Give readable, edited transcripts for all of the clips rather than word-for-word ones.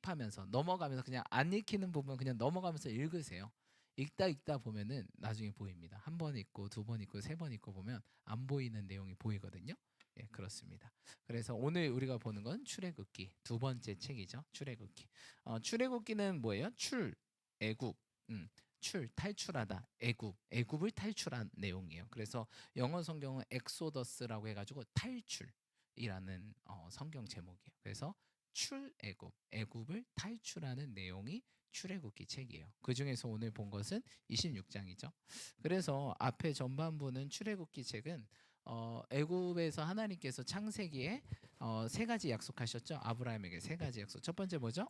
스킵하면서 넘어가면서 그냥 안 읽히는 부분 그냥 넘어가면서 읽으세요. 읽다 보면은 나중에 보입니다. 한 번 읽고 두 번 읽고 세 번 읽고 보면 안 보이는 내용이 보이거든요. 예, 그렇습니다. 그래서 오늘 우리가 보는 건 출애굽기 두 번째 책이죠. 출애굽기. 출애굽기는 뭐예요? 애굽. 탈출하다. 애굽을 탈출한 내용이에요. 그래서 영어 성경은 엑소더스라고 해가지고 탈출이라는 성경 제목이에요. 그래서 애굽을 탈출하는 내용이 출애굽기 책이에요. 그 중에서 오늘 본 것은 26장이죠. 그래서 앞에 전반부는 출애굽기 책은 애굽에서 하나님께서 창세기에 세 가지 약속하셨죠. 아브라함에게 세 가지 약속. 첫 번째 뭐죠?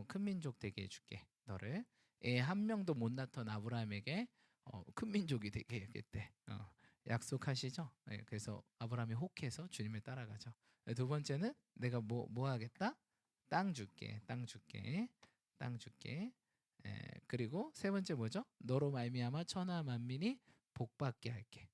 큰 민족 되게 해줄게. 너를 애 한 명도 못 낳던 아브라함에게 큰 민족이 되게 해야겠대. 약속하시죠. 네, 그래서 아브라함이 혹해서 주님을 따라가죠. 두 번째는 내가 뭐 하겠다? 땅 줄게. 그리고 세 번째 뭐죠? 너로 말미암아 천하 만민이 복받게 할게.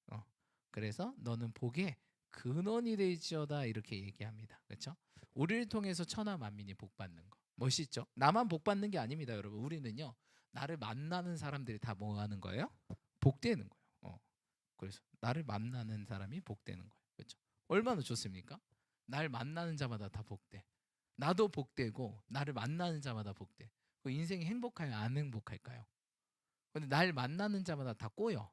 그래서 너는 복의 근원이 될지어다 이렇게 얘기합니다. 그렇죠? 우리를 통해서 천하 만민이 복받는 거 멋있죠? 나만 복받는 게 아닙니다, 여러분. 우리는요 나를 만나는 사람들이 다 뭐 하는 거예요? 복되는 거예요. 그래서 나를 만나는 사람이 복되는 거예요. 그렇죠? 얼마나 좋습니까? 날 만나는 자마다 다 복돼. 나도 복되고 나를 만나는 자마다 복돼. 그 인생이 행복할까요? 안 행복할까요? 근데 날 만나는 자마다 다 꼬여.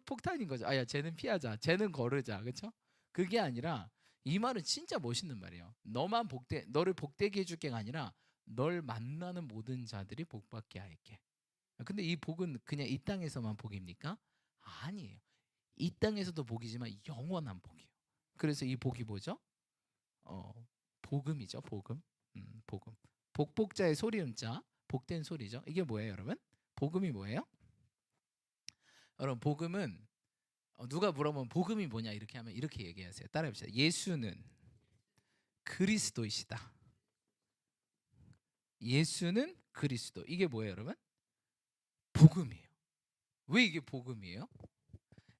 폭탄인 거죠. 아야, 쟤는 피하자. 쟤는 거르자. 그렇죠? 그게 아니라 이 말은 진짜 멋있는 말이에요. 너를 복되게 해줄게가 아니라 널 만나는 모든 자들이 복받게 할게. 근데 이 복은 그냥 이 땅에서만 복입니까? 아니에요. 이 땅에서도 복이지만 영원한 복이에요. 그래서 이 복이 뭐죠? 복음이죠. 복음. 복음. 복복자의 소리음자. 복된 소리죠. 이게 뭐예요, 여러분? 복음이 뭐예요? 여러분, 복음은 누가 물어보면 복음이 뭐냐 이렇게 하면 이렇게 얘기하세요. 따라해봅시다. 예수는 그리스도이시다. 예수는 그리스도. 이게 뭐예요, 여러분? 복음이에요. 왜 이게 복음이에요?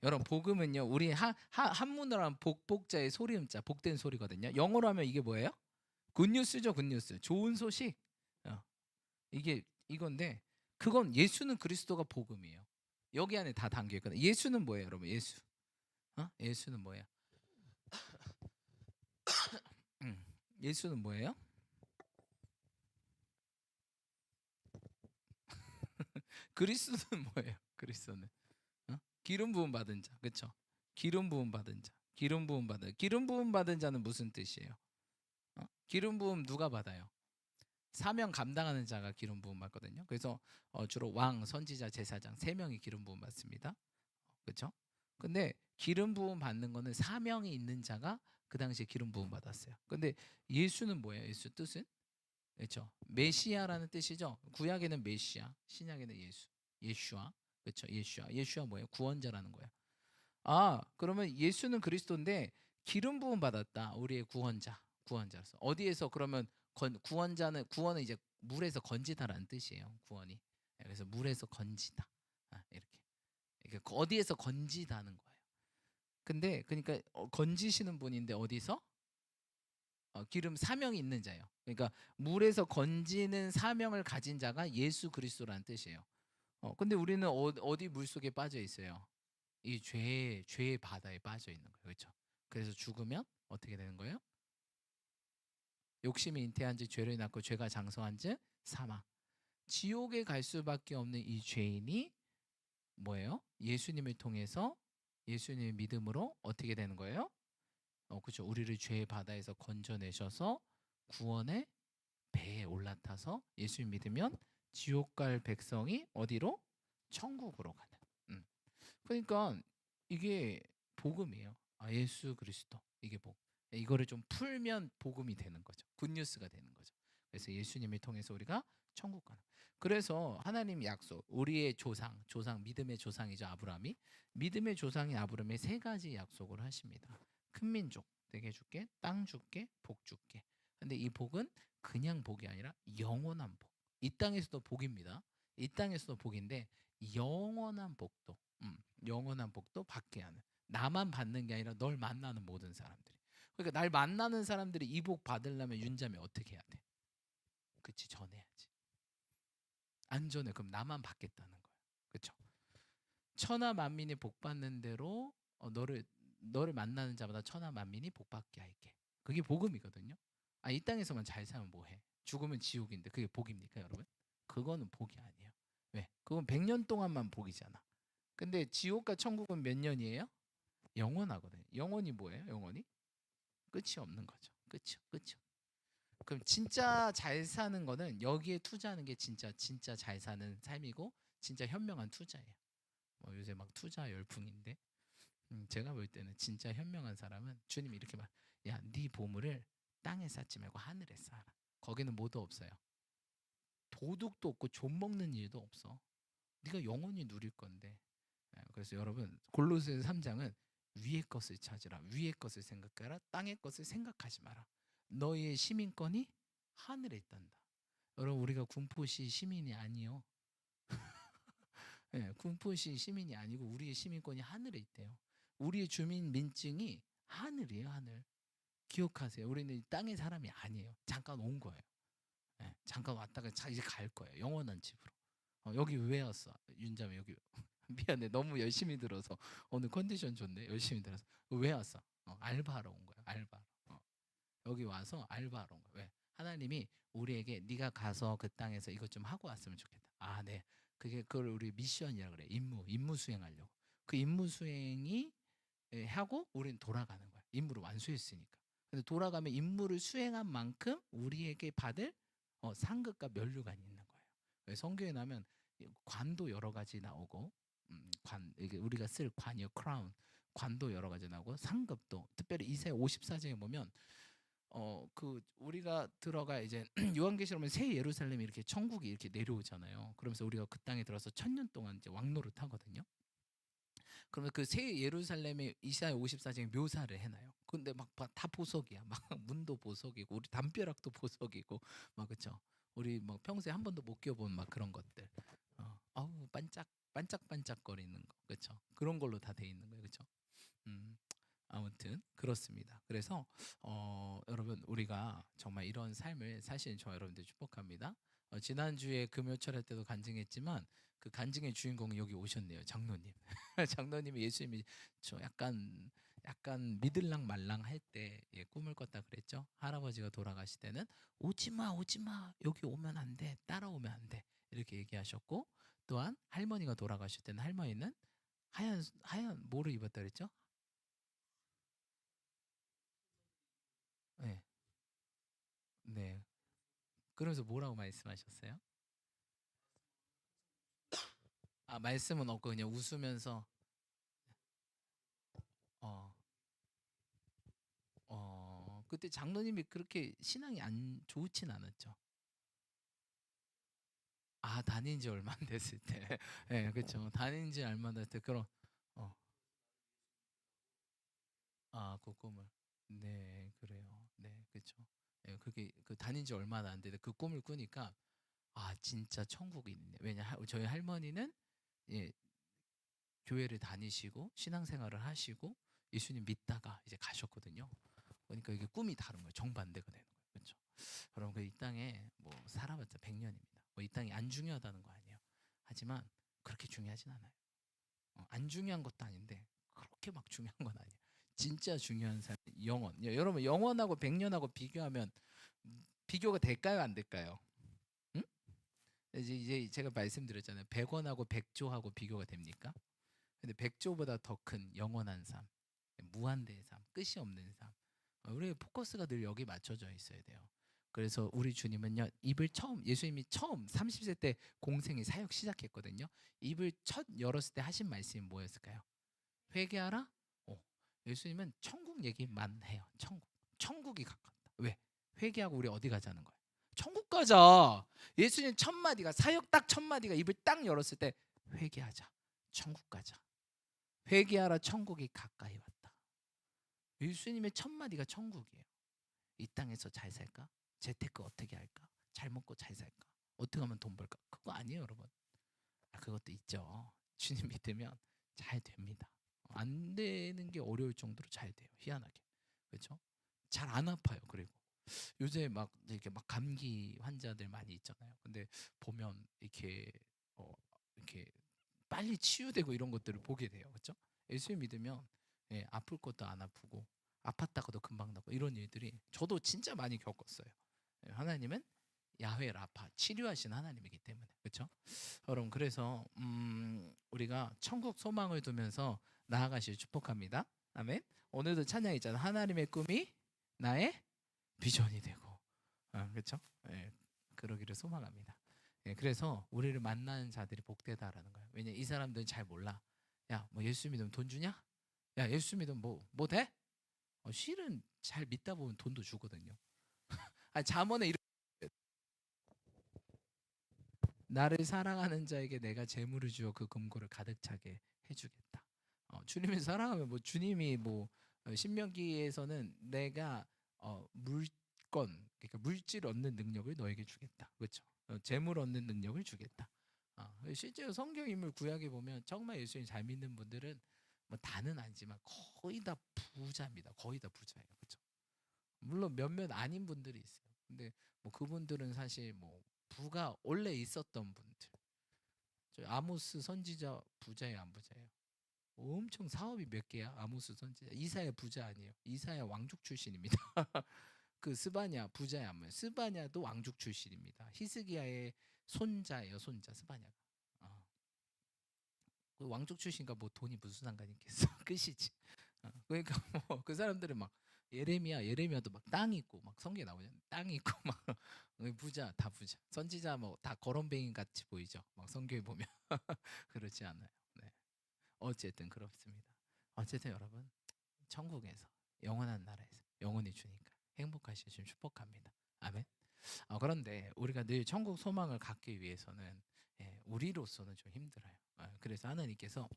여러분, 복음은요 우리 한문으로 하면 복복자의 소리음자, 복된 소리거든요. 영어로 하면 이게 뭐예요? 굿뉴스죠. 굿뉴스. 좋은 소식. 이게 이건데 그건 예수는 그리스도가 복음이에요. 여기 안에 다 담겨 있거든요. 예수는 뭐예요, 여러분? 예수는 뭐예요? 예수는 뭐예요? 그리스도는 뭐예요? 그리스도는 기름 부음 받은 자, 그렇죠? 기름 부음 받은 자, 기름 부음 받은 자는 무슨 뜻이에요? 기름 부음 누가 받아요? 사명 감당하는 자가 기름 부음 받거든요. 그래서 주로 왕, 선지자, 제사장 세 명이 기름 부음 받습니다. 그렇죠? 근데 기름 부음 받는 거는 사명이 있는 자가 그 당시에 기름 부음 받았어요. 근데 예수는 뭐예요? 예수 뜻은? 그렇죠. 메시아라는 뜻이죠. 구약에는 메시아, 신약에는 예슈아. 그렇죠. 예슈아 뭐예요? 구원자라는 거예요. 그러면 예수는 그리스도인데 기름 부음 받았다. 우리의 구원자로서. 어디에서 그러면 구원은 이제 물에서 건지다라는 뜻이에요. 구원이. 네, 그래서 물에서 건지다. 이렇게. 어디에서 건지다는 거예요. 근데 그러니까 건지시는 분인데 어디서? 기름 사명이 있는 자예요. 그러니까 물에서 건지는 사명을 가진 자가 예수 그리스도라는 뜻이에요. 근데 우리는 어디 물 속에 빠져 있어요? 이 죄의 바다에 빠져 있는 거예요. 그렇죠? 그래서 죽으면 어떻게 되는 거예요? 욕심이 잉태한즉 죄를 낳고 죄가 장성한즉 사망. 지옥에 갈 수밖에 없는 이 죄인이 뭐예요? 예수님을 통해서 예수님의 믿음으로 어떻게 되는 거예요? 그렇죠. 우리를 죄의 바다에서 건져내셔서 구원의 배에 올라타서 예수님 믿으면 지옥 갈 백성이 어디로? 천국으로 가는. 음. 그러니까 이게 복음이에요. 예수 그리스도 이게 복음. 이거를 좀 풀면 복음이 되는 거죠. 굿뉴스가 되는 거죠. 그래서 예수님을 통해서 우리가 천국 가는. 그래서 하나님 약속, 우리의 조상 믿음의 조상이죠. 아브라함이 믿음의 조상인 아브라함의 세 가지 약속을 하십니다. 큰 민족 되게 해줄게, 땅 줄게, 복 줄게. 근데 이 복은 그냥 복이 아니라 영원한 복. 이 땅에서도 복입니다. 이 땅에서도 복인데 영원한 복도 받게 하는. 나만 받는 게 아니라 널 만나는 모든 사람들이. 그러니까 날 만나는 사람들이 이 복 받으려면 윤자매 어떻게 해야 돼? 그치, 전해야지. 안 전해 그럼 나만 받겠다는 거야. 그렇죠? 천하 만민이 복 받는 대로 너를 만나는 자마다 천하 만민이 복 받게 할게. 그게 복음이거든요. 아, 이 땅에서만 잘 살면 뭐해? 죽으면 지옥인데 그게 복입니까, 여러분? 그거는 복이 아니에요. 왜? 그건 100년 동안만 복이잖아. 근데 지옥과 천국은 몇 년이에요? 영원하거든요. 영원이 뭐예요? 영원이? 끝이 없는 거죠. 끝이. 그럼 진짜 잘 사는 거는 여기에 투자하는 게 진짜 잘 사는 삶이고 진짜 현명한 투자예요. 뭐 요새 막 투자 열풍인데 제가 볼 때는 진짜 현명한 사람은 주님이 이렇게 말, 야, 네 보물을 땅에 쌓지 말고 하늘에 쌓아라. 거기는 뭐도 없어요. 도둑도 없고 좀 먹는 일도 없어. 네가 영원히 누릴 건데. 그래서 여러분 골로새 3장은 위의 것을 찾으라. 위의 것을 생각하라. 땅의 것을 생각하지 마라. 너희의 시민권이 하늘에 있단다. 여러분 우리가 군포시 시민이 아니요. 네, 군포시 시민이 아니고 우리의 시민권이 하늘에 있대요. 우리의 주민 민증이 하늘이에요, 하늘. 기억하세요. 우리는 땅의 사람이 아니에요. 잠깐 온 거예요. 네, 잠깐 왔다가 이제 갈 거예요. 영원한 집으로. 여기 왜 왔어? 윤자매 여기 미안해. 너무 열심히 들어서 오늘 컨디션 좋네. 열심히 들어서 왜 왔어? 알바하러 온 거야. 알바. 여기 와서 알바하러 온 거야. 왜? 하나님이 우리에게 네가 가서 그 땅에서 이것 좀 하고 왔으면 좋겠다. 아, 네. 그걸 우리 미션이라 그래. 임무 수행하려고. 그 임무 수행이 하고 우리는 돌아가는 거야. 임무를 완수했으니까. 근데 돌아가면 임무를 수행한 만큼 우리에게 받을 상급과 면류관이 있는 거예요. 성경에 나면 관도 여러 가지 나오고 이게 우리가 쓸 관이요, 크라운. 관도 여러 가지 나오고 상급도 특별히 이사야 54장에 보면 그 우리가 들어가 이제 요한계시록 보면 새 예루살렘이 이렇게 천국이 이렇게 내려오잖아요. 그러면서 우리가 그 땅에 들어서 1000년 동안 이제 왕노릇 하거든요. 그러면 그 새 예루살렘의 이사야 54장에 묘사를 해놔요. 근데 막 다 보석이야. 막 문도 보석이고 우리 담벼락도 보석이고 막 그쵸. 우리 뭐 평소에 한 번도 못 껴본 막 그런 것들. 아우 반짝반짝거리는 거 그쵸. 그런 걸로 다 돼 있는 거예요. 그쵸. 음. 아무튼 그렇습니다. 그래서 여러분 우리가 정말 이런 삶을 사실 저 여러분들 축복합니다. 지난주에 금요철 할 때도 간증했지만 그 간증의 주인공이 여기 오셨네요. 장로님. 장로님이 예수님이 저 약간 믿을랑 말랑 할 때 꿈을 꿨다 그랬죠. 할아버지가 돌아가실 때는 오지마 여기 오면 안 돼. 따라오면 안 돼. 이렇게 얘기하셨고 또한 할머니가 돌아가실 때는 할머니는 하얀 뭐를 입었다 그랬죠? 네. 네. 그러면서 뭐라고 말씀하셨어요? 아, 말씀은 없고 그냥 웃으면서 어, 그때 장로님이 그렇게 신앙이 안 좋진 않았죠. 아, 다닌 지 얼마 안 됐을 때. 예, 그렇죠. 다닌 지 얼마 안 됐을 때 그런 어, 그 꿈을. 네, 그래요. 네, 그렇죠. 예, 그게 그 다닌 지 얼마나 안 됐는데 그 꿈을 꾸니까 아, 진짜 천국이 있네. 왜냐 저희 할머니는 예, 교회를 다니시고 신앙생활을 하시고 예수님 믿다가 이제 가셨거든요. 그러니까 이게 꿈이 다른 거예요. 정반대가 되는 거예요. 그렇죠? 여러분 이 땅에 뭐 살아봤자 100년입니다. 뭐 이 땅이 안 중요하다는 거 아니에요. 하지만 그렇게 중요하진 않아요. 안 중요한 것도 아닌데 그렇게 막 중요한 건 아니에요. 진짜 중요한 삶 영원. 여러분 영원하고 100년하고 비교하면 비교가 될까요? 안 될까요? 응? 이제 제가 말씀드렸잖아요. 100원하고 100조하고 비교가 됩니까? 근데 100조보다 더 큰 영원한 삶, 무한대의 삶, 끝이 없는 삶. 우리의 포커스가 늘 여기 맞춰져 있어야 돼요. 그래서 우리 주님은요, 예수님이 처음 30세 때 공생의 사역 시작했거든요. 입을 첫 열었을 때 하신 말씀이 뭐였을까요? 회개하라. 예수님은 천국 얘기만 해요. 천국이 가깝다. 왜? 회개하고 우리 어디 가자는 거예요? 천국 가자. 예수님 첫 마디가 사역 딱 첫 마디가 입을 딱 열었을 때 회개하자. 천국 가자. 회개하라 천국이 가까이 왔다. 예수님의 첫 마디가 천국이에요. 이 땅에서 잘 살까? 재테크 어떻게 할까? 잘 먹고 잘 살까? 어떻게 하면 돈 벌까? 그거 아니에요, 여러분. 그것도 있죠. 주님 믿으면 잘 됩니다. 안 되는 게 어려울 정도로 잘 돼요. 희한하게. 그렇죠? 잘 안 아파요. 그리고 요새 막 이렇게 막 감기 환자들 많이 있잖아요. 근데 보면 이렇게 빨리 치유되고 이런 것들을 보게 돼요. 그렇죠? 예수 믿으면 아플 것도 안 아프고 아팠다가도 금방 낫고 이런 일들이 저도 진짜 많이 겪었어요. 하나님은 야훼 라파 치료하신 하나님이기 때문에 그렇죠? 여러분 그래서 우리가 천국 소망을 두면서 나아가실 축복합니다. 아멘. 오늘도 찬양 있잖아. 하나님의 꿈이 나의 비전이 되고 그렇죠? 그러기를 소망합니다. 그래서 우리를 만나는 자들이 복되다라는 거예요. 왜냐 이 사람들은 잘 몰라. 야, 뭐 예수 믿으면 돈 주냐? 야, 예수 믿으면 뭐 돼? 실은 잘 믿다 보면 돈도 주거든요. 잠언에 이렇게 나를 사랑하는 자에게 내가 재물을 주어 그 금고를 가득 차게 해주겠다. 주님을 사랑하면 뭐 주님이 뭐 신명기에서는 내가 물건 그러니까 물질 얻는 능력을 너에게 주겠다. 그렇죠? 재물 얻는 능력을 주겠다. 실제로 성경 인물 구약에 보면 정말 예수님 잘 믿는 분들은 뭐 다는 아니지만 거의 다 부자입니다. 거의 다 부자예요. 그렇죠? 물론 몇몇 아닌 분들이 있어요. 근데 뭐 그분들은 사실 뭐 부가 원래 있었던 분들. 저 아모스 선지자 부자예요, 안 부자예요? 엄청 사업이 몇 개야? 아모스 선지자. 이사야 부자 아니에요? 이사야 왕족 출신입니다. 그 스바냐 부자야 안 스바냐도 왕족 출신입니다. 히스기야의 손자예요, 손자 스바냐가. 그 왕족 출신과 뭐 돈이 무슨 상관이 있겠어? 끝이지. 그러니까 뭐 그 사람들은 막 예레미야도 막 땅이 있고 막 성경에 나오잖아요. 땅이 있고 막 부자 다 부자. 선지자 뭐 다 거렁뱅이 같이 보이죠. 막 성경에 보면 그렇지 않아요. 네. 어쨌든 그렇습니다. 어쨌든 여러분 천국에서 영원한 나라에서 영원히 주니까 행복하시길 축복합니다. 아멘. 그런데 우리가 늘 천국 소망을 갖기 위해서는 우리로서는 좀 힘들어요. 그래서 하나님께서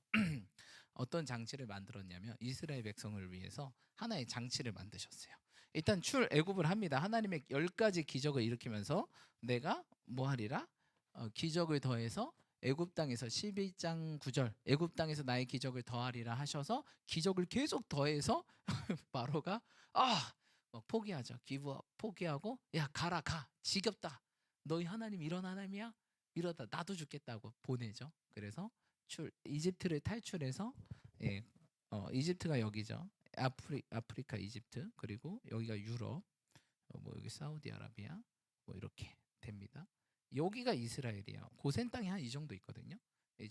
어떤 장치를 만들었냐면 이스라엘 백성을 위해서 하나의 장치를 만드셨어요. 일단 출애굽을 합니다. 하나님의 10가지 기적을 일으키면서 내가 뭐 하리라? 기적을 더해서 애굽 땅에서 11장 9절 애굽 땅에서 나의 기적을 더하리라 하셔서 기적을 계속 더해서 바로가 포기하죠. 기브업 포기하고 야 가라 가 지겹다. 너희 하나님 이런 하나님이야? 이러다 나도 죽겠다고 보내죠. 그래서 이집트를 탈출해서 이집트가 여기죠. 아프리카 이집트 그리고 여기가 유럽 뭐 여기 사우디아라비아 뭐 이렇게 됩니다. 여기가 이스라엘이에요. 고센 땅이 한 이 정도 있거든요.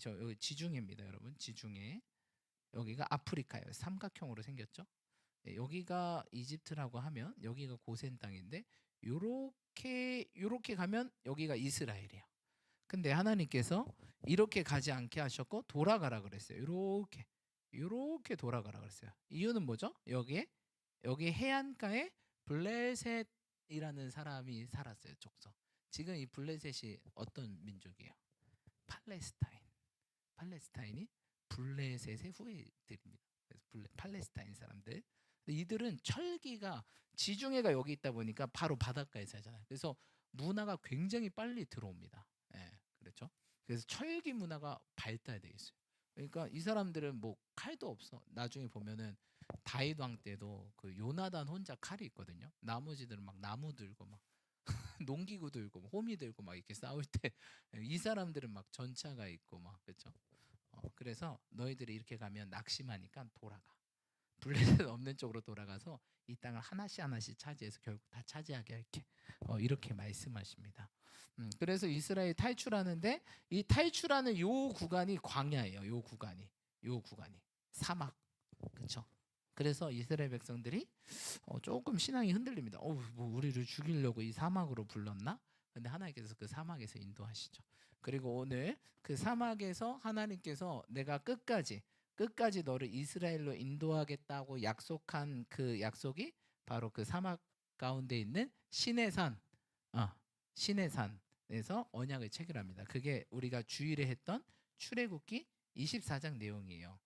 저 여기 지중해입니다, 여러분. 지중해. 여기가 아프리카예요. 삼각형으로 생겼죠. 여기가 이집트라고 하면 여기가 고센 땅인데 요렇게 가면 여기가 이스라엘이에요. 근데 하나님께서 이렇게 가지 않게 하셨고 돌아가라 그랬어요. 요렇게 돌아가라 그랬어요. 이유는 뭐죠? 여기 해안가에 블레셋이라는 사람이 살았어요. 족속. 지금 이 블레셋이 어떤 민족이에요? 팔레스타인이 블레셋의 후예들입니다. 그래서 팔레스타인 사람들. 이들은 철기가 지중해가 여기 있다 보니까 바로 바닷가에 살잖아요. 그래서 문화가 굉장히 빨리 들어옵니다. 그렇죠? 그래서 철기 문화가 발달돼 있어요. 그러니까 이 사람들은 뭐 칼도 없어. 나중에 보면은 다윗 왕 때도 그 요나단 혼자 칼이 있거든요. 나머지들은 막 나무 들고 막 농기구 들고 호미 들고 막 이렇게 싸울 때 이 사람들은 막 전차가 있고 막 그렇죠. 그래서 너희들이 이렇게 가면 낙심하니까 돌아가. 블레셋 없는 쪽으로 돌아가서 이 땅을 하나씩 차지해서 결국 다 차지하게 할게. 이렇게 말씀하십니다. 그래서 이스라엘 탈출하는데 이 탈출하는 요 구간이 광야예요. 요 구간이 사막. 그렇죠? 그래서 이스라엘 백성들이 조금 신앙이 흔들립니다. 뭐 우리를 죽이려고 이 사막으로 불렀나? 근데 하나님께서 그 사막에서 인도하시죠. 그리고 오늘 그 사막에서 하나님께서 내가 끝까지 너를 이스라엘로 인도하겠다고 약속한 그 약속이 바로 그 사막 가운데 있는 신의 산에서 언약을 체결합니다. 그게 우리가 주일에 했던 출애굽기 24장 내용이에요.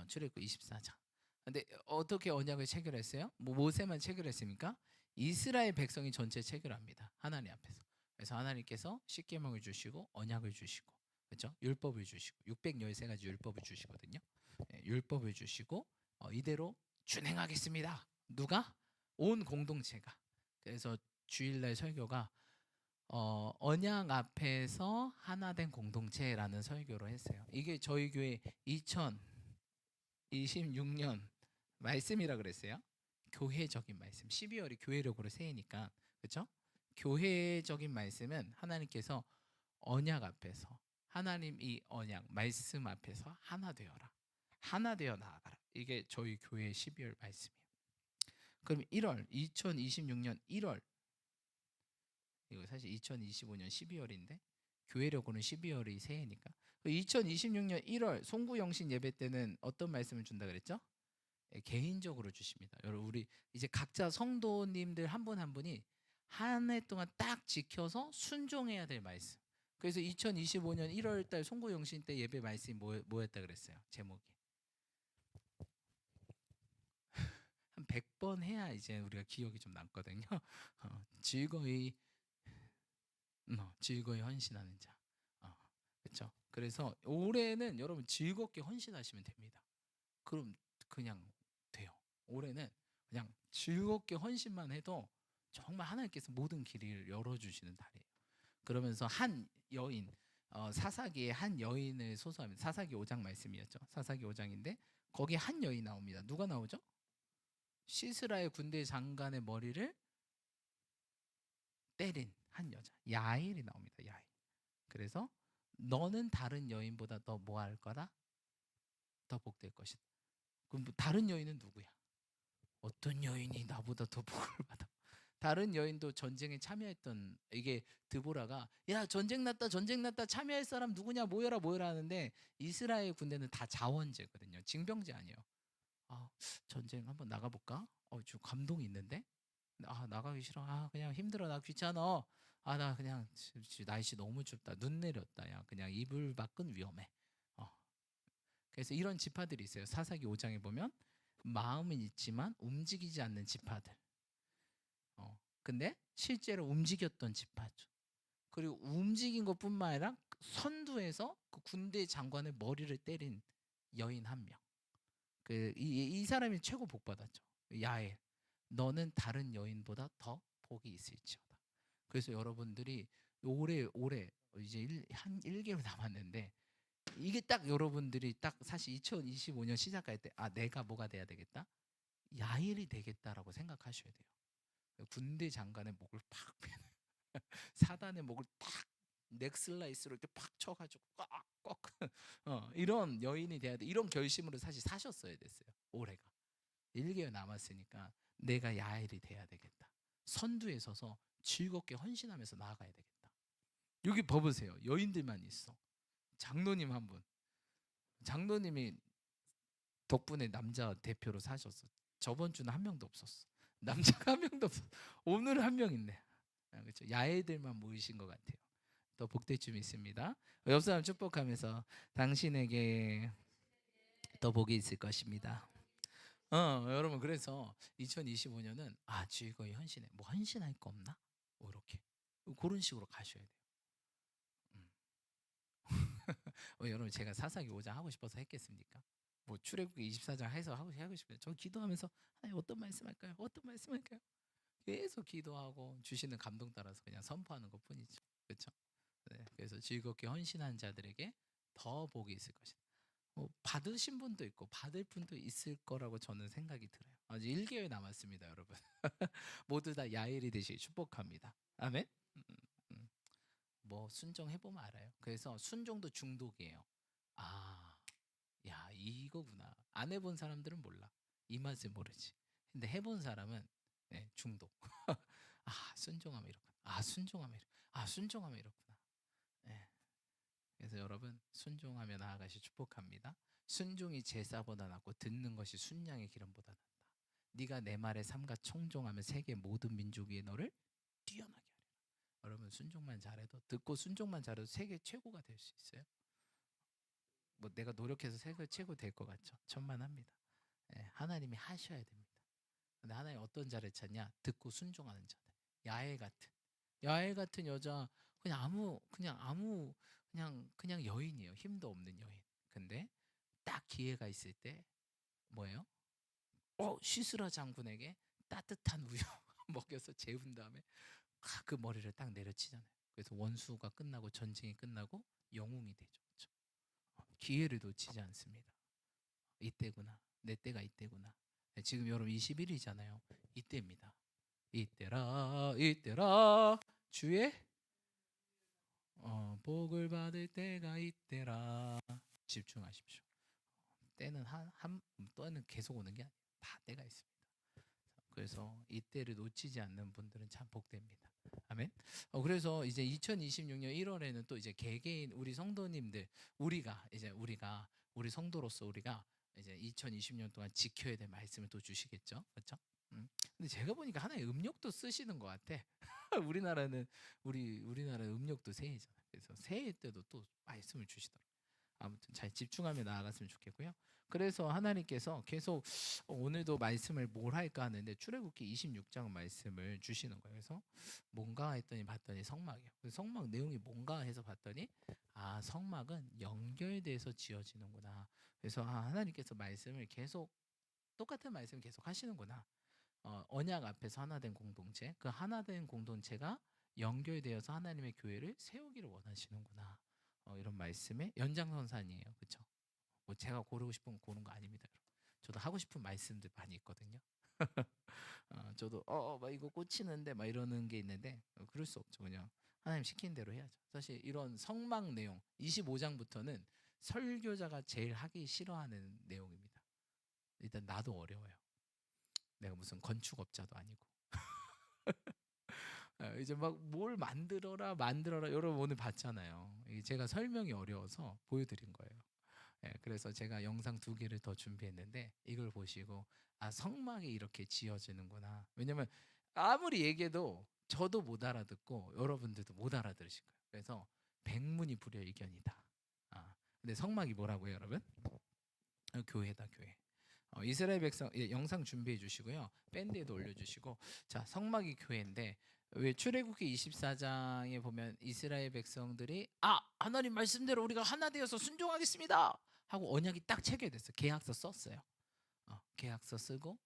출애굽기 24장. 근데 어떻게 언약을 체결했어요? 뭐 모세만 체결했습니까? 이스라엘 백성이 전체 체결합니다. 하나님 앞에서. 그래서 하나님께서 십계명을 주시고 언약을 주시고 그렇죠? 율법을 주시고 613가지 율법을 주시거든요. 율법을 주시고 이대로 준행하겠습니다. 누가? 온 공동체가. 그래서 주일날 설교가 언약 앞에서 하나된 공동체라는 설교로 했어요. 이게 저희 교회 2026년 말씀이라 그랬어요. 교회적인 말씀. 12월이 교회력으로 새해니까, 그렇죠? 교회적인 말씀은 하나님께서 언약 앞에서, 하나님 이 언약 말씀 앞에서 하나 되어라, 하나 되어 나아가라. 이게 저희 교회 12월 말씀이에요. 그럼 2026년 1월, 이거 사실 2025년 12월인데 교회력으로는 12월이 새해니까 2026년 1월 송구영신 예배 때는 어떤 말씀을 준다 그랬죠? 개인적으로 주십니다. 여러분, 우리 이제 각자 성도님들 한 분 한 분이 한 해 동안 딱 지켜서 순종해야 될 말씀. 그래서 2025년 1월 달 송구영신 때 예배 말씀이 뭐였다 그랬어요? 제목이 한 100번 해야 이제 우리가 기억이 좀 남거든요. 즐거이 헌신하는 자. 그렇죠? 그래서 올해는 여러분 즐겁게 헌신하시면 됩니다. 그럼 그냥 돼요. 올해는 그냥 즐겁게 헌신만 해도 정말 하나님께서 모든 길을 열어주시는 달이에요. 그러면서 한 여인, 사사기의 한 여인을 소개합니다. 사사기 5장 말씀이었죠. 사사기 5장인데 거기 한 여인 나옵니다. 누가 나오죠? 시스라의 군대 장관의 머리를 때린 한 여자, 야일이 나옵니다. 야일. 그래서 너는 다른 여인보다 더 뭐 할 거다? 더 복될 것이다. 그럼 다른 여인은 누구야? 어떤 여인이 나보다 더 복을 받아? 다른 여인도 전쟁에 참여했던, 이게 드보라가 야 전쟁 났다 참여할 사람 누구냐 모여라 하는데 이스라엘 군대는 다 자원제거든요. 징병제 아니에요. 전쟁 한번 나가볼까? 좀 감동이 있는데 나가기 싫어. 그냥 힘들어. 나 귀찮아. 나 그냥 날씨 너무 춥다. 눈 내렸다. 야 그냥 이불 밖은 위험해. 그래서 이런 지파들이 있어요. 사사기 5장에 보면 마음은 있지만 움직이지 않는 지파들. 근데 실제로 움직였던 지파죠. 그리고 움직인 것뿐만 아니라 선두에서 그 군대 장관의 머리를 때린 여인 한 명. 이 사람이 최고 복 받았죠. 야엘. 너는 다른 여인보다 더 복이 있을지어다. 그래서 여러분들이 올해 이제 한 1개월 남았는데 이게 딱 여러분들이 딱 사실 2025년 시작할 때 내가 뭐가 돼야 되겠다? 야일이 되겠다라고 생각하셔야 돼요. 군대 장관의 목을 팍 빼는 사단의 목을 딱 넥슬라이스로 이렇게 팍 쳐가지고 꽉 이런 여인이 돼야 돼. 이런 결심으로 사실 사셨어야 됐어요. 올해가 1개월 남았으니까 내가 야일이 돼야 되겠다. 선두에 서서 즐겁게 헌신하면서 나아가야 되겠다. 여기 봐보세요. 여인들만 있어. 장로님 한 분. 장로님이 덕분에 남자 대표로 사셨어. 저번 주는 한 명도 없었어. 남자가 한 명도 없어. 오늘 한 명 있네. 그렇죠. 야애들만 모이신 것 같아요. 더 복될 줄 믿습니다. 옆 사람 축복하면서 당신에게 더 복이 있을 것입니다. 여러분 그래서 2025년은 즐거이 헌신해. 뭐 헌신할 거 없나? 뭐 이렇게 그런 식으로 가셔야 돼요. 여러분 제가 사사기 5장 하고 싶어서 했겠습니까? 뭐 출애굽기 24장 해서 하고 싶어요. 저 기도하면서 하나님 어떤 말씀할까요? 어떤 말씀할까요? 계속 기도하고 주시는 감동 따라서 그냥 선포하는 것뿐이죠. 그렇죠? 네, 그래서 즐겁게 헌신한 자들에게 더 복이 있을 것이다. 받으신 분도 있고 받을 분도 있을 거라고 저는 생각이 들어요. 아직 1개월 남았습니다, 여러분. 모두 다 야일이 되시길 축복합니다. 아멘. 음, 음. 뭐 순종해보면 알아요. 그래서 순종도 중독이에요. 야 이거구나. 안 해본 사람들은 몰라. 이 맛을 모르지. 근데 해본 사람은 중독. 순종하면 이렇구나. 순종하면 이렇구나. 순종하면 이렇구나. 네. 그래서 여러분 순종하며 나아가시 축복합니다. 순종이 제사보다 낫고 듣는 것이 순양의 기름보다 낫다. 네가 내 말에 삼가 청종하면 세계 모든 민족 위에 너를 뛰어나게 하리라. 여러분 순종만 잘해도, 듣고 순종만 잘해도 세계 최고가 될 수 있어요. 뭐 내가 노력해서 세계 최고 될 것 같죠? 천만합니다. 하나님이 하셔야 됩니다. 근데 하나님 어떤 자를 찾냐? 듣고 순종하는 자들. 야엘 같은 여자, 그냥 여인이에요. 힘도 없는 여인. 근데 딱 기회가 있을 때 뭐예요? 시스라 장군에게 따뜻한 우유 먹여서 재운 다음에 그 머리를 딱 내려치잖아요. 그래서 원수가 끝나고 전쟁이 끝나고 영웅이 되죠. 그렇죠? 기회를 놓치지 않습니다. 이때구나. 내 때가 이때구나. 지금 여러분 21일이잖아요. 이때입니다. 이때라 주의 복을 받을 때가 이때라. 집중하십시오. 때는 때는 계속 오는 게 아니에요. 다 때가 있습니다. 그래서 이때를 놓치지 않는 분들은 참 복됩니다. 아멘. 그래서 이제 2026년 1월에는 또 이제 개개인 우리 성도님들 우리가 우리 성도로서 우리가 이제 2020년 동안 지켜야 될 말씀을 또 주시겠죠, 그렇죠? 근데 제가 보니까 하나의 음력도 쓰시는 것 같아. 우리나라 음력도 새해잖아요. 그래서 새해 때도 또 말씀을 주시더라고요. 아무튼 잘 집중하며 나아갔으면 좋겠고요. 그래서 하나님께서 계속 오늘도 말씀을 뭘 할까 하는데 출애굽기 26장 말씀을 주시는 거예요. 그래서 뭔가 했더니 봤더니 성막이에요. 그래서 성막 내용이 뭔가 해서 봤더니 성막은 연결돼서 지어지는구나. 그래서 하나님께서 말씀을 계속 똑같은 말씀 계속 하시는구나. 언약 앞에서 하나된 공동체, 그 하나된 공동체가 연결되어서 하나님의 교회를 세우기를 원하시는구나. 이런 말씀의 연장선상이에요, 그렇죠? 뭐 제가 고르고 싶으면 고른 거 아닙니다, 여러분. 저도 하고 싶은 말씀들 많이 있거든요. 저도 막 이거 꽂히는데 막 이러는 게 있는데 그럴 수 없죠. 그냥 하나님 시킨 대로 해야죠. 사실 이런 성막 내용 25장부터는 설교자가 제일 하기 싫어하는 내용입니다. 일단 나도 어려워요. 내가 무슨 건축업자도 아니고. 이제 막 뭘 만들어라 여러분 오늘 봤잖아요. 제가 설명이 어려워서 보여드린 거예요. 그래서 제가 영상 2개를 더 준비했는데 이걸 보시고 성막이 이렇게 지어지는구나. 왜냐면 아무리 얘기해도 저도 못 알아듣고 여러분들도 못 알아들으실 거예요. 그래서 백문이 불여일견이다. 근데 성막이 뭐라고요, 여러분? 교회다, 교회. 이스라엘 백성 영상 준비해 주시고요. 밴드에도 올려주시고. 자, 성막이 교회인데 왜 출애굽기 24장에 보면 이스라엘 백성들이 하나님 말씀대로 우리가 하나 되어서 순종하겠습니다 하고 언약이 딱 체결됐어요. 계약서 썼어요. 계약서 쓰고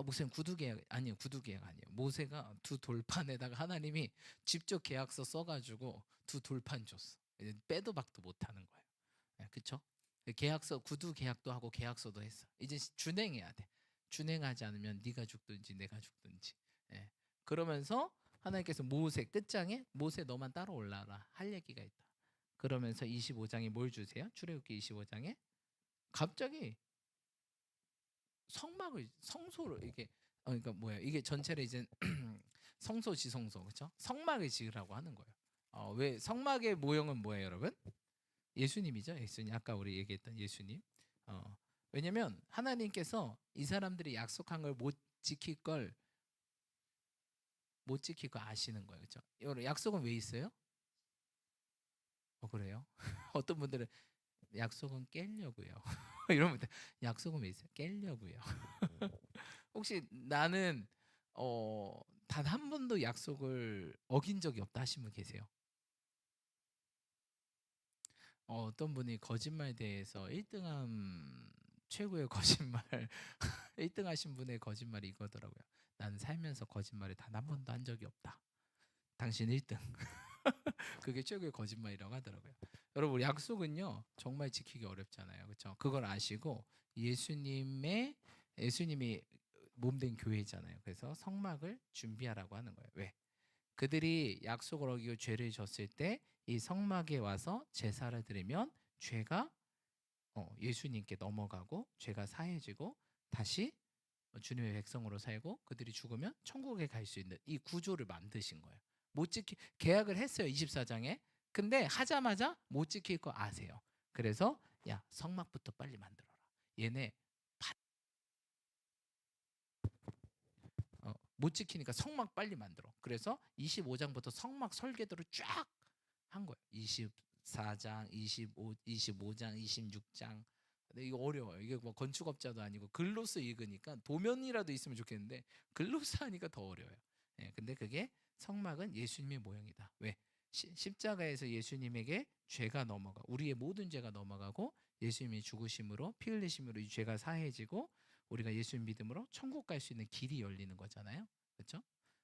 무슨 구두계약 아니에요. 구두계약 아니에요. 모세가 2 돌판에다가 하나님이 직접 계약서 써가지고 2 돌판 줬어. 빼도 박도 못하는 거예요. 그렇죠? 계약서 구두 계약도 하고 계약서도 했어. 이제 준행해야 돼. 준행하지 않으면 네가 죽든지 내가 죽든지. 그러면서 하나님께서 모세 끝장에 모세 너만 따로 올라라 할 얘기가 있다. 그러면서 25장에 뭘 주세요? 출애굽기 25장에 갑자기 성소를 이게 그러니까 뭐야? 이게 전체를 이제 성소 지성소 그렇죠? 성막을 지으라고 하는 거예요. 왜 성막의 모형은 뭐예요, 여러분? 예수님이죠. 예수님. 아까 우리 얘기했던 예수님. 왜냐면 하나님께서 이 사람들이 약속한 걸 못 지킬 거 아시는 거예요. 그렇죠? 여러분 약속은 왜 있어요? 그래요? 어떤 분들은 약속은 깨려고요. 이런 분들 약속은 왜 있어요? 깨려고요. 혹시 나는 단 한 번도 약속을 어긴 적이 없다 하신 분 계세요? 어떤 분이 거짓말 대회에서 1등한 최고의 거짓말 1등 하신 분의 거짓말이 이거더라고요. 나는 살면서 거짓말을 단 한 번도 한 적이 없다. 당신 1등. 그게 최고의 거짓말이라고 하더라고요. 여러분 약속은요 정말 지키기 어렵잖아요. 그렇죠? 그걸 아시고 예수님이 몸된 교회잖아요. 그래서 성막을 준비하라고 하는 거예요. 왜? 그들이 약속을 어기고 죄를 졌을 때 이 성막에 와서 제사를 드리면 죄가 예수님께 넘어가고 죄가 사해지고 다시 주님의 백성으로 살고 그들이 죽으면 천국에 갈 수 있는 이 구조를 만드신 거예요. 못 지키 계약을 했어요. 24장에. 근데 하자마자 못 지킬 거 아세요. 그래서 야 성막부터 빨리 만들어라. 얘네 못 지키니까 성막 빨리 만들어. 그래서 25장부터 성막 설계도를 쫙 한 거예요. 24장, 25장, 26장. 근데 이거 어려워요. 이게 뭐 건축업자도 아니고 글로써 읽으니까 도면이라도 있으면 좋겠는데 글로써 하니까 더 어려워요. 근데 그게 성막은 예수님의 모형이다. 왜? 십자가에서 예수님에게 죄가 넘어가 우리의 모든 죄가 넘어가고 예수님이 죽으심으로 피 흘리심으로 이 죄가 사해지고 우리가 예수님 믿음으로 천국 갈 수 있는 길이 열리는 거잖아요. 그렇죠?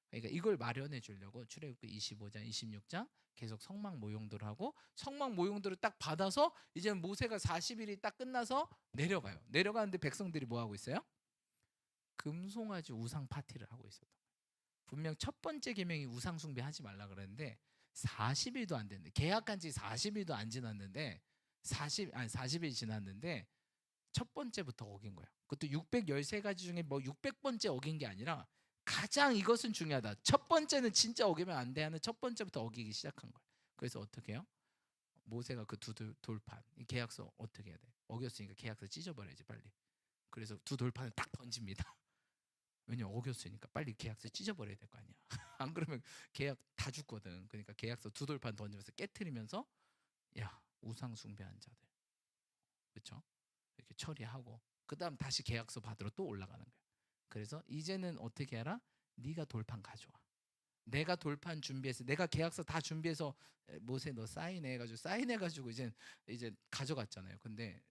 그러니까 이걸 마련해 주려고 출애굽기 25장, 26장 계속 성막 모형들을 하고 성막 모형들을 딱 받아서 이제 모세가 40일이 딱 끝나서 내려가요. 내려가는데 백성들이 뭐 하고 있어요? 금송아지 우상 파티를 하고 있었던 거예요. 분명 첫 번째 계명이 우상 숭배하지 말라 그랬는데 40일도 안 됐는데 계약한 지 40일도 안 지났는데 40일 지났는데 첫 번째부터 어긴 거예요. 그것도 613가지 중에 뭐 600번째 어긴 게 아니라 가장 이것은 중요하다. 첫 번째는 진짜 어기면 안 돼 하는 첫 번째부터 어기기 시작한 거예요. 그래서 어떻게 해요? 모세가 그 두 돌판 이 계약서 어떻게 해야 돼? 어겼으니까 계약서 찢어버려야지 빨리. 그래서 두 돌판을 딱 던집니다. 왜냐면 어겼으니까 빨리 계약서 찢어버려야 될 거 아니야. 안 그러면 계약 다 죽거든. 그러니까 계약서 두 돌판 던지면서 깨트리면서 야 우상 숭배한 자들, 그렇죠? 이렇게 처리하고 그다음 다시 계약서 받으러 또 올라가는 거야. 그래서 이제는 어떻게 하라? 네가 돌판 가져와. 내가 돌판 준비해서 내가 계약서 다 준비해서 모세 너 사인해가지고 이제 가져갔잖아요. 근데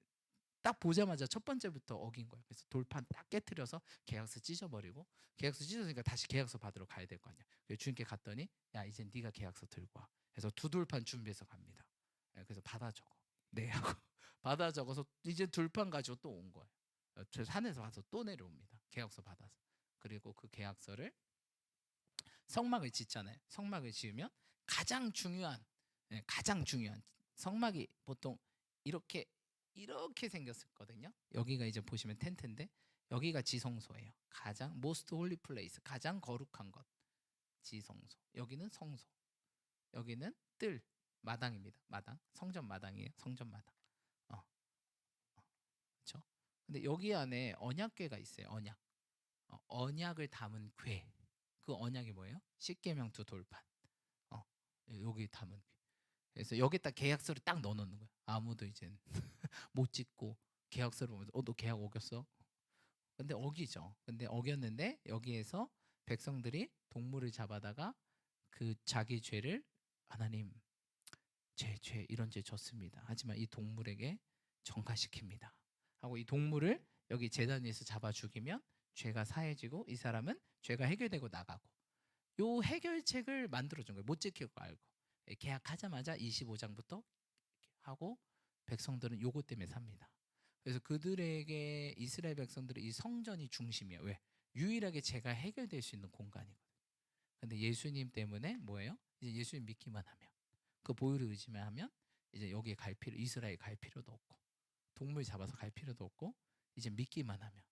딱 보자마자 첫 번째부터 어긴 거예요. 그래서 돌판 딱 깨트려서 계약서 찢어버리고 계약서 찢어지니까 다시 계약서 받으러 가야 될 거 아니야. 그래서 주님께 갔더니 야 이제 네가 계약서 들고 와. 그래서 두 돌판 준비해서 갑니다. 그래서 받아 적어. 네 하고 받아 적어서 이제 돌판 가지고 또 온 거예요. 저 산에서 와서 또 내려옵니다. 계약서 받아서. 그리고 그 계약서를 성막을 짓잖아요. 성막을 지으면 가장 중요한 가장 중요한 성막이 보통 이렇게 생겼었거든요. 여기가 이제 보시면 텐트인데 여기가 지성소예요. 가장 most holy place, 가장 거룩한 것 지성소. 여기는 성소. 여기는 뜰 마당입니다. 마당 성전 마당이에요. 성전 마당. 그렇죠? 근데 여기 안에 언약궤가 있어요. 언약을 담은 궤. 그 언약이 뭐예요? 십계명 두 돌판. 여기 담은 궤. 그래서 여기다 계약서를 딱 넣어놓는 거예요. 아무도 이제 못 짓고 계약서를 보면서 너 계약 어겼어? 근데 어기죠. 근데 어겼는데 여기에서 백성들이 동물을 잡아다가 그 자기 죄를 하나님 죄 이런 죄 졌습니다. 하지만 이 동물에게 전가시킵니다. 하고 이 동물을 여기 제단 위에서 잡아 죽이면 죄가 사해지고 이 사람은 죄가 해결되고 나가고 요 해결책을 만들어준 거예요. 못 지키고 알고 계약하자마자 25장부터 하고 백성들은 요것 때문에 삽니다. 그래서 그들에게 이스라엘 백성들은 이 성전이 중심이에요. 왜? 유일하게 죄가 해결될 수 있는 공간이거든요. 근데 예수님 때문에 뭐예요? 이제 예수님 믿기만 하면 그 보혈을 의지만 하면 이제 여기에 이스라엘 갈 필요도 없고 동물 잡아서 갈 필요도 없고 이제 믿기만 하면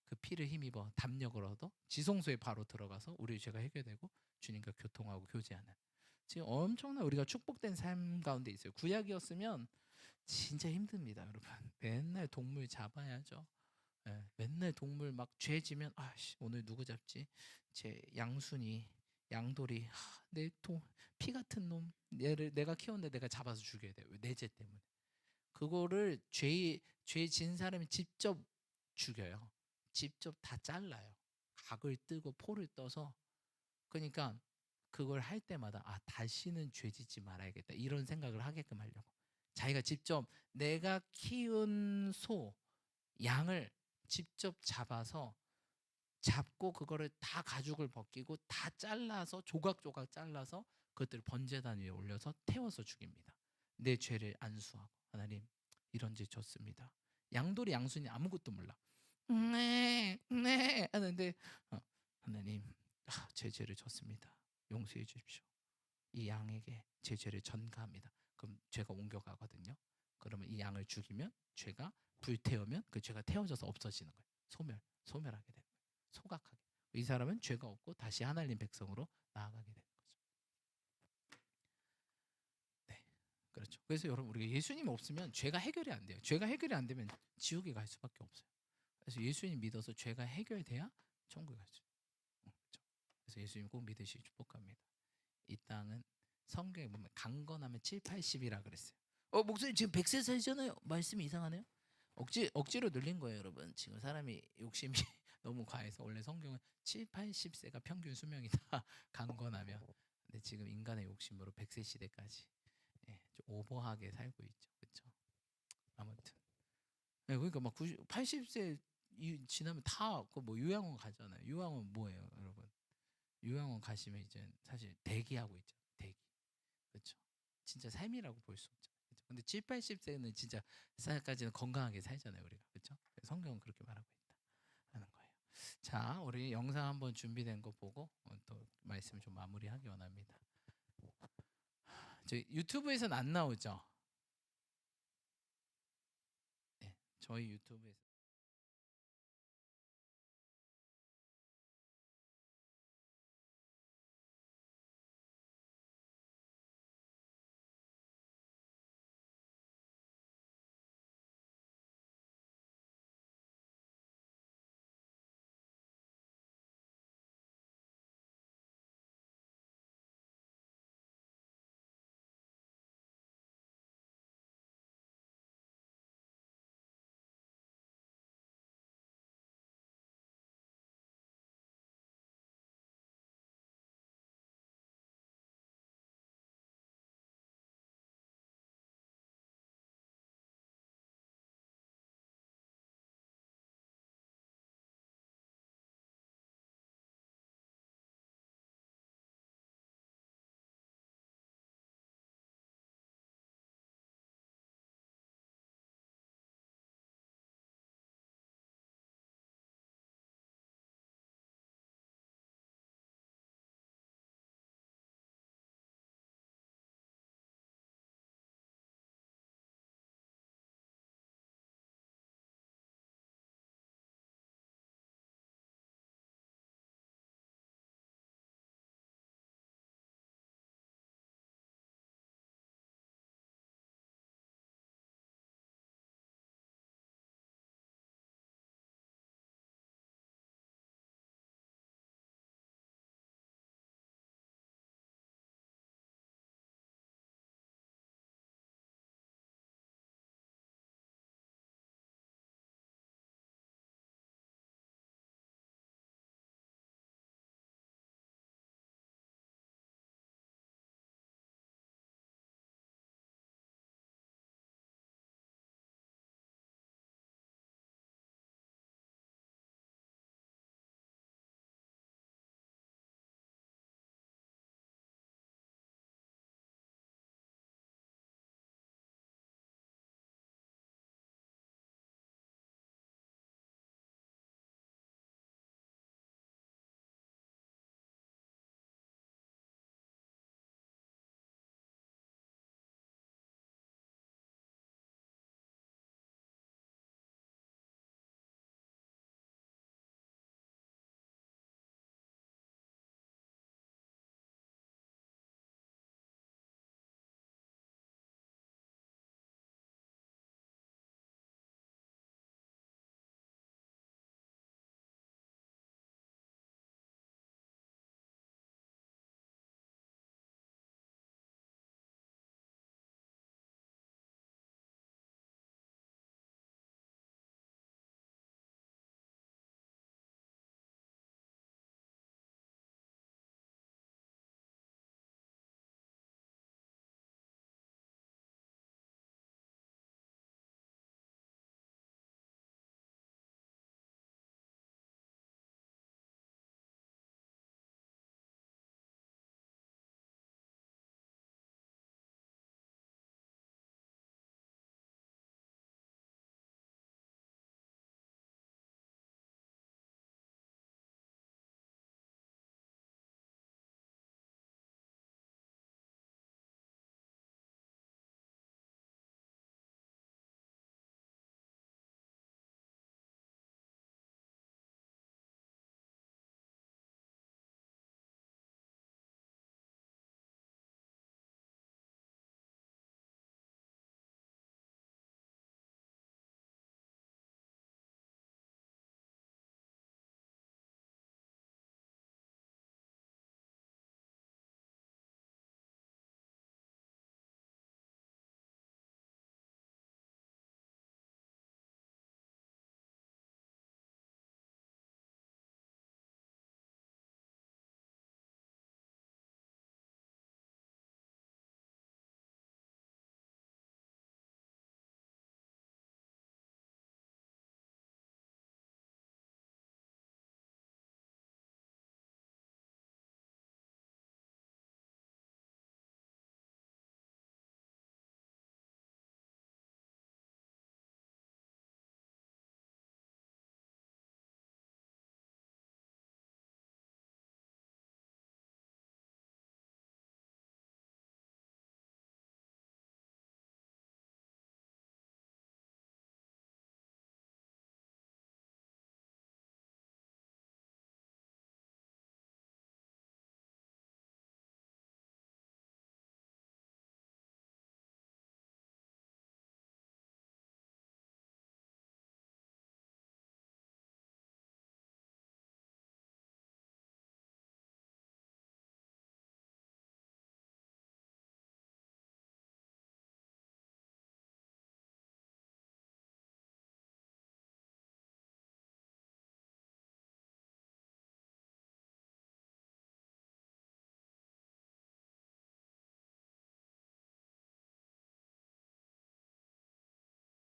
그 피를 힘입어 담력을 얻어 지성소에 바로 들어가서 우리의 죄가 해결되고 주님과 교통하고 교제하는 지금 엄청난 우리가 축복된 삶 가운데 있어요. 구약이었으면 진짜 힘듭니다, 여러분. 맨날 동물 잡아야죠. 맨날 동물 막 죄지면 아씨 오늘 누구 잡지? 제 양순이 양돌이 피 같은 놈 얘를 내가 키웠는데 내가 잡아서 죽여야 돼. 내 죄 때문에. 그거를 죄진 사람이 직접 죽여요. 직접 다 잘라요. 각을 뜨고 포를 떠서 그러니까 그걸 할 때마다 다시는 죄짓지 말아야겠다 이런 생각을 하게끔 하려고 자기가 직접 내가 키운 양을 직접 잡고 그거를 다 가죽을 벗기고 다 잘라서 조각조각 잘라서 그것들을 번제단 위에 올려서 태워서 죽입니다. 내 죄를 안수하고 하나님 이런 죄 졌습니다. 양돌이 양순이 아무것도 몰라. 네 하는데 하나님 제 죄를 졌습니다. 용서해 주십시오. 이 양에게 제 죄를 전가합니다. 그럼 죄가 옮겨가거든요. 그러면 이 양을 죽이면 죄가 불태우면 그 죄가 태워져서 없어지는 거예요. 소멸하게 되는 거예요. 소각하게. 이 사람은 죄가 없고 다시 하나님 백성으로 나아가게 되는 거죠. 네, 그렇죠. 그래서 여러분 우리가 예수님 없으면 죄가 해결이 안 돼요. 죄가 해결이 안 되면 지옥에 갈 수밖에 없어요. 그래서 예수님 믿어서 죄가 해결돼야 천국에 갈 수 있어요. 그렇죠? 그래서 예수님 꼭 믿으시기 축복합니다. 이 땅은 성경에 보면 강건하면 7, 80이라 그랬어요. 목사님 지금 100세 살잖아요. 말씀이 이상하네요. 억지로 늘린 거예요, 여러분. 지금 사람이 욕심이 너무 과해서 원래 성경은 7, 80세가 평균 수명이다. 강건하면. 근데 지금 인간의 욕심으로 100세 시대까지 좀 오버하게 살고 있죠. 그렇죠? 아무튼. 그러니까 막 80세 지나면 다 그 뭐 요양원 가잖아요. 요양원 뭐예요, 여러분? 요양원 가시면 이제 사실 대기하고 있죠. 대기. 그렇죠. 진짜 삶이라고 볼 수 없죠. 그죠? 근데 7, 80세는 진짜 까지는 건강하게 살잖아요, 우리가. 그렇죠? 성경은 그렇게 말하고 있다라는 거예요. 자, 우리 영상 한번 준비된 거 보고 또 말씀 좀 마무리하기 원합니다. 저희 유튜브에서는 안 나오죠? 네, 저희 유튜브에서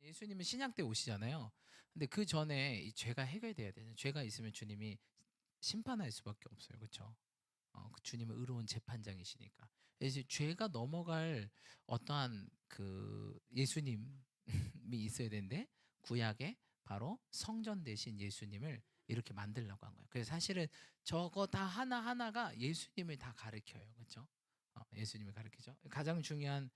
예수님은 신약 때 오시잖아요. 근데 그 전에 이 죄가 해결돼야 되잖아요. 죄가 있으면 주님이 심판할 수밖에 없어요. 그렇죠? 그 주님은 의로운 재판장이시니까. 그래서 죄가 넘어갈 어떠한 그 예수님이 있어야 되는데 구약에 바로 성전 대신 예수님을 이렇게 만들려고 한 거예요. 그래서 사실은 저거 다 하나하나가 예수님을 다 가리켜요. 그렇죠? 예수님을 가리키죠. 가장 중요한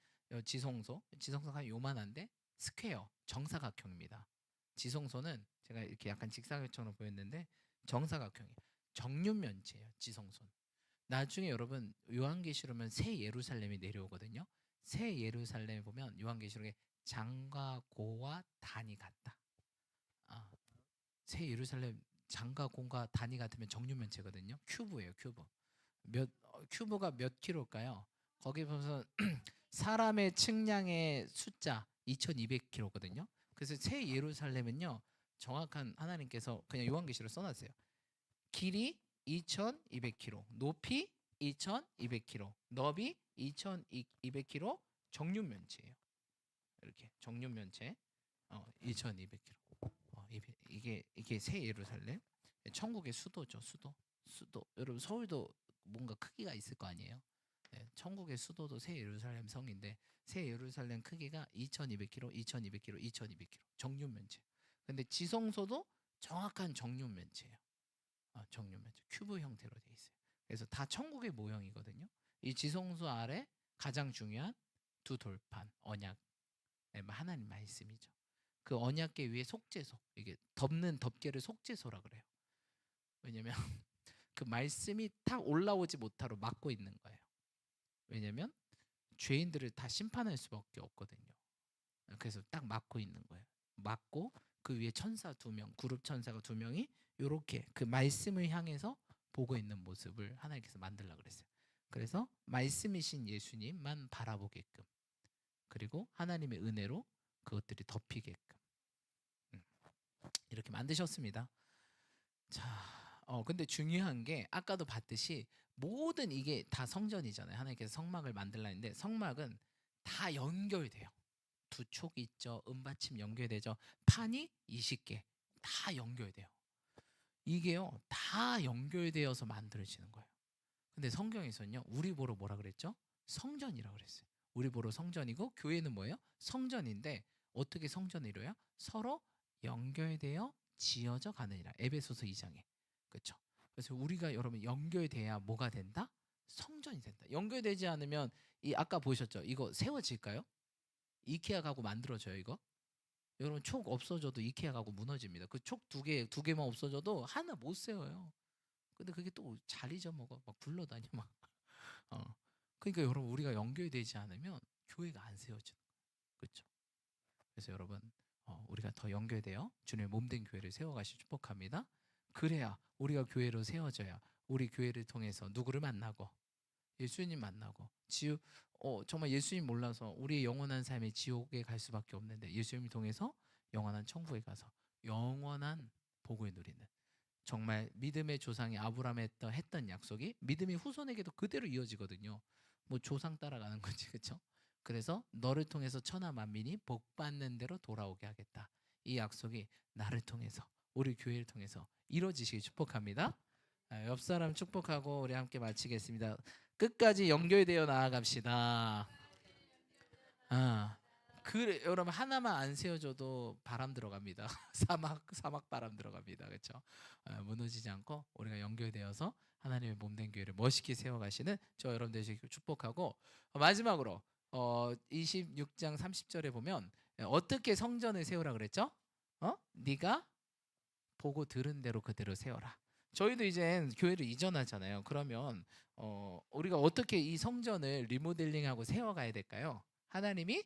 지성소가 요만한데 스퀘어, 정사각형입니다. 지성소는 제가 이렇게 약간 직사각형으로 보였는데 정사각형이에요. 정육면체예요. 지성소는. 나중에 여러분 요한계시록은 새 예루살렘이 내려오거든요. 새 예루살렘에 보면 요한계시록에 장과 고와 단이 같다. 새 예루살렘 장과 고가 단이 같으면 정육면체거든요. 큐브예요, 큐브. 큐브가 몇 킬로일까요? 거기 보면 사람의 측량의 숫자 2200km거든요. 그래서 새 예루살렘은요. 정확한 하나님께서 그냥 요한계시록 써놨어요. 길이 2200km, 높이 2200km, 너비 2200km, 정육면체예요. 이렇게 정육면체 2200km. 이게 새 예루살렘, 천국의 수도죠. 수도. 여러분 서울도 뭔가 크기가 있을 거 아니에요. 네, 천국의 수도도 새 예루살렘 성인데 새 예루살렘 크기가 2200km, 2200km, 2200km 정육면체. 근데 지성소도 정확한 정육면체예요. 정육면체 큐브 형태로 돼 있어요. 그래서 다 천국의 모형이거든요. 이 지성소 아래 가장 중요한 두 돌판 언약, 하나님 말씀이죠. 그 언약궤 위에 속죄소, 이게 덮는 덮개를 속죄소라 그래요. 왜냐면 그 말씀이 탁 올라오지 못하도록 막고 있는 거예요. 왜냐면 죄인들을 다 심판할 수밖에 없거든요. 그래서 딱 막고 있는 거예요. 막고 그 위에 천사 2명, 그룹 천사가 2명이 이렇게 그 말씀을 향해서 보고 있는 모습을 하나님께서 만들라 그랬어요. 그래서 말씀이신 예수님만 바라보게끔, 그리고 하나님의 은혜로 그것들이 덮이게끔 이렇게 만드셨습니다. 자, 근데 중요한 게 아까도 봤듯이 모든 이게 다 성전이잖아요. 하나님께서 성막을 만들라 했는데 성막은 다 연결돼요. 두 촉이 있죠. 은받침 연결되죠. 판이 20개 다 연결돼요. 이게요 다 연결되어서 만들어지는 거예요. 근데 성경에서는요 우리 보러 뭐라 그랬죠? 성전이라 그랬어요. 우리 보러 성전이고 교회는 뭐예요? 성전인데 어떻게 성전을 이루어요? 서로 연결되어 지어져 가느니라. 에베소서 2장에. 그렇죠? 그래서 우리가 여러분 연결돼야 뭐가 된다? 성전이 된다. 연결되지 않으면 이 아까 보셨죠? 이거 세워질까요? 이케아 가구 만들어져요 이거? 여러분 촉 없어져도 이케아 가구 무너집니다. 그 촉 두 개만 없어져도 하나 못 세워요. 근데 그게 또 잘 잊어먹어. 막 굴러다녀 막. 그러니까 여러분 우리가 연결되지 않으면 교회가 안 세워지는 거예요. 그렇죠? 그래서 여러분 우리가 더 연결되어 주님의 몸된 교회를 세워가시 축복합니다. 그래야 우리가 교회로 세워져야 우리 교회를 통해서 누구를 만나고 예수님 만나고 정말 예수님 몰라서 우리의 영원한 삶이 지옥에 갈 수밖에 없는데 예수님을 통해서 영원한 천국에 가서 영원한 복을 누리는, 정말 믿음의 조상이 아브라함에 했던 약속이 믿음의 후손에게도 그대로 이어지거든요. 뭐 조상 따라가는 거지, 그렇죠? 그래서 너를 통해서 천하 만민이 복 받는 대로 돌아오게 하겠다. 이 약속이 나를 통해서 우리 교회를 통해서 이루어지시길 축복합니다. 옆 사람 축복하고 우리 함께 마치겠습니다. 끝까지 연결되어 나아갑시다. 그래 여러분 하나만 안 세워줘도 바람 들어갑니다. 사막 바람 들어갑니다. 그렇죠? 무너지지 않고 우리가 연결되어서 하나님의 몸된 교회를 멋있게 세워가시는 저 여러분 되시길 축복하고, 마지막으로 26장 30절에 보면 어떻게 성전을 세우라 그랬죠? 네가 보고 들은 대로 그대로 세워라. 저희도 이제 교회를 이전하잖아요. 그러면 우리가 어떻게 이 성전을 리모델링하고 세워가야 될까요? 하나님이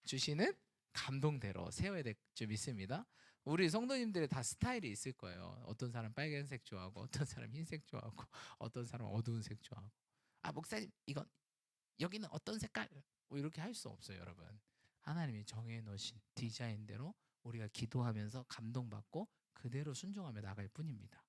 주시는 감동대로 세워야 될 줄 믿습니다. 우리 성도님들의 다 스타일이 있을 거예요. 어떤 사람 빨간색 좋아하고, 어떤 사람 흰색 좋아하고, 어떤 사람 어두운 색 좋아하고. 목사님 이건 여기는 어떤 색깔? 뭐 이렇게 할 수 없어요, 여러분. 하나님이 정해 놓으신 디자인대로 우리가 기도하면서 감동받고 그대로 순종하며 나갈 뿐입니다.